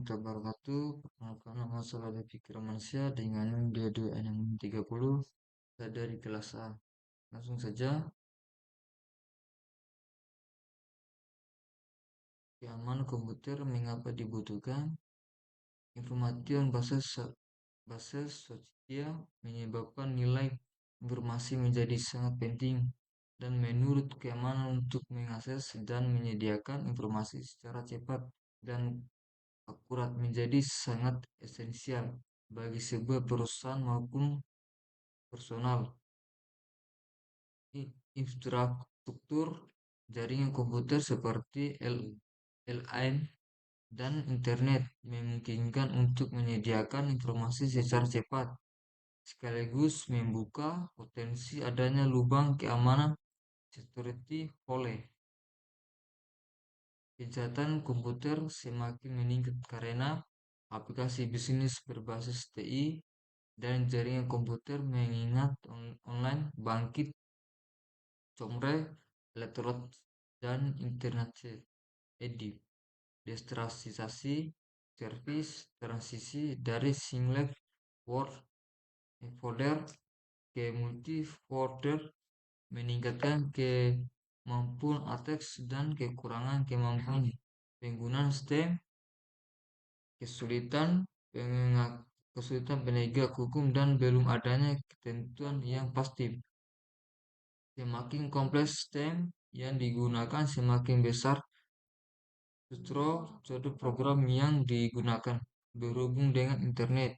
warahmatullahi wabarakatuh. Perkenalkan, nama saya Fikir Manusia dengan 22 saya dari kelas A. Langsung saja, keamanan komputer mengapa dibutuhkan? Information basis sosial menyebabkan nilai informasi menjadi sangat penting dan menurut keamanan untuk mengakses dan menyediakan informasi secara cepat dan akurat menjadi sangat esensial bagi sebuah perusahaan maupun personal. Infrastruktur jaringan komputer seperti LAN dan internet memungkinkan untuk menyediakan informasi secara cepat, sekaligus membuka potensi adanya lubang keamanan security hole. Kejahatan komputer semakin meningkat karena aplikasi bisnis berbasis TI dan jaringan komputer mengingat online bangkit, comre, elektronik, dan internet edit, desentralisasi, service, transisi dari single word folder ke multi folder meningkatkan kemampuan attacks dan kemampuan penggunaan STEM, kesulitan kesulitan penegak hukum dan belum adanya ketentuan yang pasti. Semakin kompleks STEM yang digunakan, semakin besar suatu program yang digunakan berhubung dengan internet.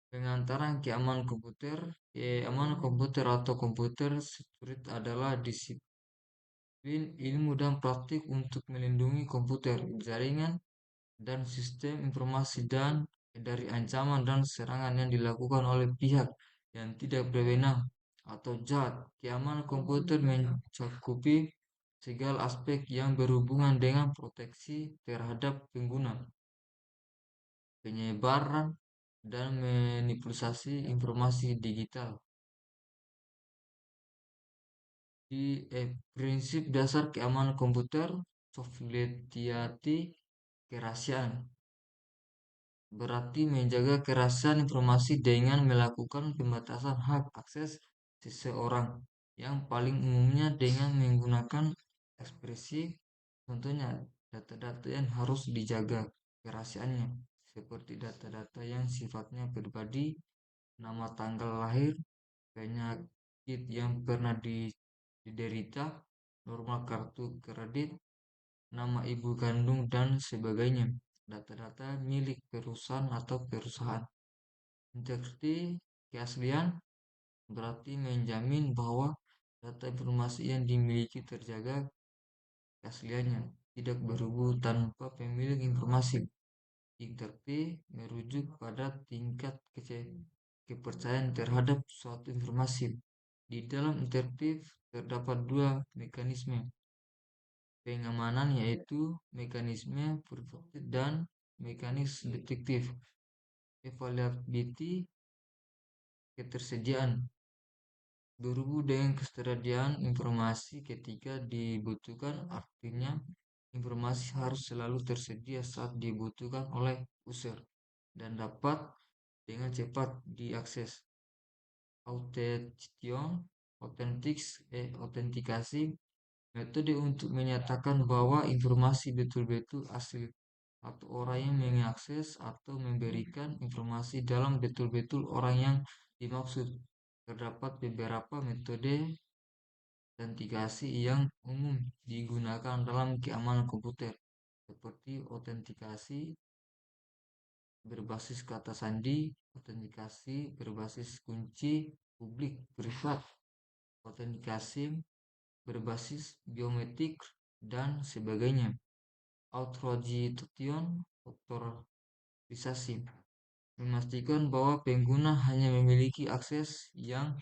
Pengantaran keamanan komputer atau komputer security adalah disiplin ilmu dan praktik untuk melindungi komputer, jaringan, dan sistem informasi dan dari ancaman dan serangan yang dilakukan oleh pihak yang tidak berwenang atau jahat. Keamanan komputer mencakupi segala aspek yang berhubungan dengan proteksi terhadap pengguna, penyebaran, dan manipulasi informasi digital. Prinsip dasar keamanan komputer, sovereignty, kerahasiaan. Berarti menjaga kerahasiaan informasi dengan melakukan pembatasan hak akses seseorang yang paling umumnya dengan menggunakan ekspresi. Contohnya, data-data yang harus dijaga kerahasiaannya seperti data-data yang sifatnya pribadi, nama, tanggal lahir, penyakit yang pernah diderita, nomor kartu kredit, nama ibu kandung, dan sebagainya. Data-data milik perusahaan atau perusahaan. Integriti, keaslian, berarti menjamin bahwa data informasi yang dimiliki terjaga keasliannya, tidak berubah tanpa pemilik informasi. Integriti merujuk pada tingkat kepercayaan terhadap suatu informasi. Di dalam integriti terdapat dua mekanisme pengamanan, yaitu mekanisme preventif dan mekanisme detektif. Availability, ketersediaan, berhubung dengan ketersediaan informasi ketika dibutuhkan, artinya informasi harus selalu tersedia saat dibutuhkan oleh user dan dapat dengan cepat diakses. Autentikasi, metode untuk menyatakan bahwa informasi betul-betul asli atau orang yang mengakses atau memberikan informasi dalam betul-betul orang yang dimaksud. Terdapat beberapa metode autentikasi yang umum digunakan dalam keamanan komputer, seperti autentikasi berbasis kata sandi, autentikasi berbasis kunci publik privat, autentikasi berbasis biometrik, dan sebagainya. Authorization, otorisasi, memastikan bahwa pengguna hanya memiliki akses yang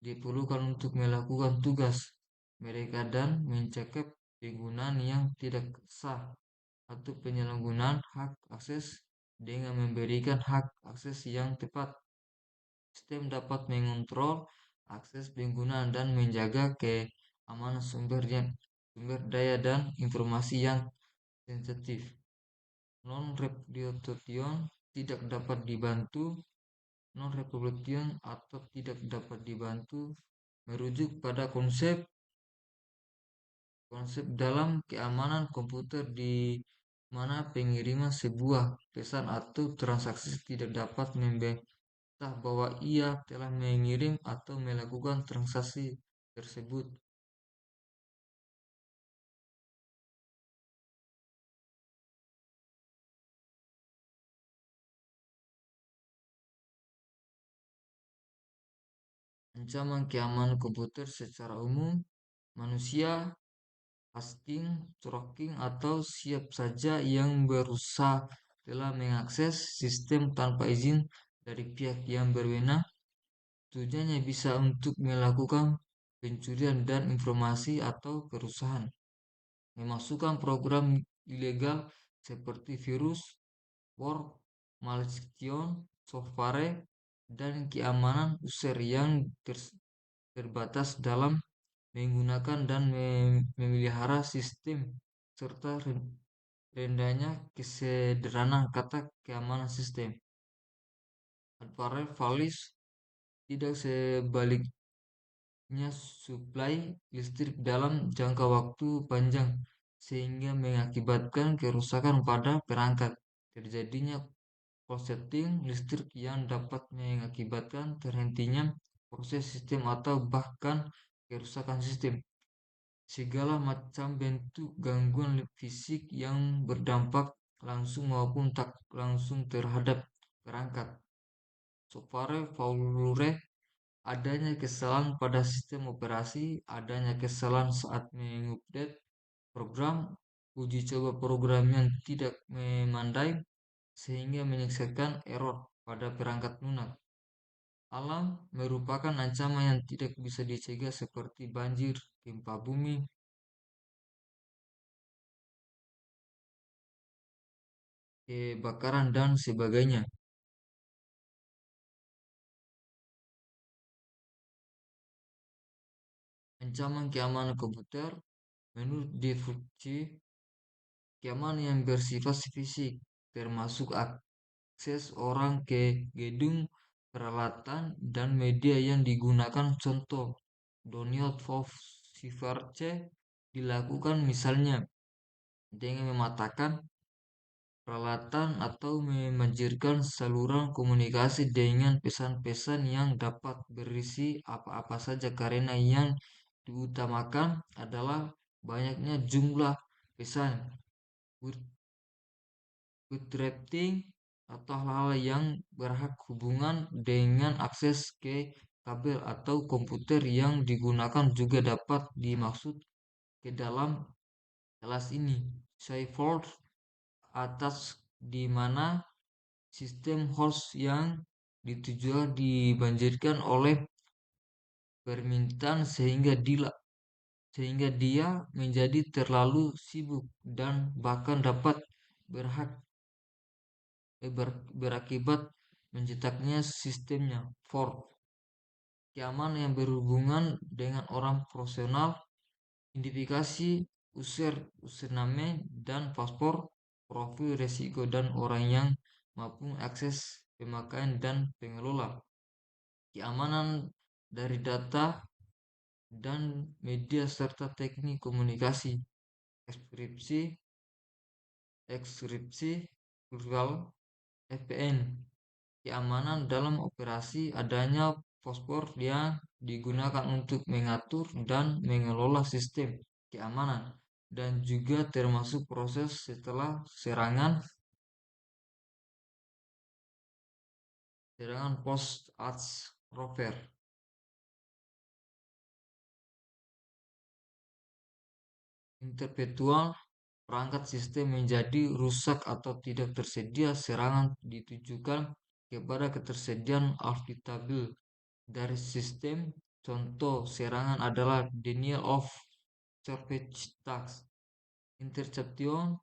diperlukan untuk melakukan tugas mereka dan mencegah penggunaan yang tidak sah atau penyalahgunaan hak akses dengan memberikan hak akses yang tepat. Sistem dapat mengontrol akses pengguna dan menjaga keamanan sumber daya dan informasi yang sensitif. Non-replication tidak dapat dibantu. Non-replication atau tidak dapat dibantu merujuk pada konsep konsep dalam keamanan komputer di mana pengiriman sebuah pesan atau transaksi tidak dapat membantah bahwa ia telah mengirim atau melakukan transaksi tersebut. Ancaman keamanan komputer secara umum, manusia, hosting, tracking, atau siap saja yang berusaha telah mengakses sistem tanpa izin dari pihak yang berwenang. Tujuannya bisa untuk melakukan pencurian dan informasi atau kerusakan, memasukkan program ilegal seperti virus, worm, malware, software, dan keamanan user yang terbatas dalam menggunakan dan memelihara sistem, serta rendahnya kesederhanaan kata keamanan sistem. Advanced Valis tidak sebaliknya suplai listrik dalam jangka waktu panjang sehingga mengakibatkan kerusakan pada perangkat. Terjadinya korsleting listrik yang dapat mengakibatkan terhentinya proses sistem atau bahkan kerusakan sistem. Segala macam bentuk gangguan fisik yang berdampak langsung maupun tak langsung terhadap perangkat. Software failure, adanya kesalahan pada sistem operasi, adanya kesalahan saat mengupdate program, uji coba program yang tidak memandai, sehingga menyelesaikan error pada perangkat lunak. Alam merupakan ancaman yang tidak bisa dicegah seperti banjir, gempa bumi, kebakaran, dan sebagainya. Ancaman keamanan komputer menurut definisi keamanan yang bersifat fisik, termasuk akses orang ke gedung, peralatan, dan media yang digunakan. Contoh, download Fiverr dilakukan misalnya dengan mematahkan peralatan atau memanjirkan saluran komunikasi dengan pesan-pesan yang dapat berisi apa-apa saja, karena yang diutamakan adalah banyaknya jumlah pesan, bootstrapping, atau hal-hal yang berhak hubungan dengan akses ke kabel atau komputer yang digunakan juga dapat dimaksud ke dalam kelas ini. Sheffield atas di mana sistem host yang dituju dibanjirkan oleh permintaan sehingga dia menjadi terlalu sibuk dan bahkan dapat berhak berakibat mencetaknya sistemnya. Fork keamanan yang berhubungan dengan orang profesional, identifikasi username dan paspor, profil resiko dan orang yang maupun akses pemakaian dan pengelola, keamanan dari data dan media serta teknik komunikasi, ekskripsi, ekskripsi virtual, VPN, keamanan dalam operasi, adanya paspor yang digunakan untuk mengatur dan mengelola sistem keamanan, dan juga termasuk proses setelah serangan post-attack warfare. Interpetual perangkat sistem menjadi rusak atau tidak tersedia. Serangan ditujukan kepada ketersediaan auditable dari sistem. Contoh serangan adalah denial of service attacks, interception,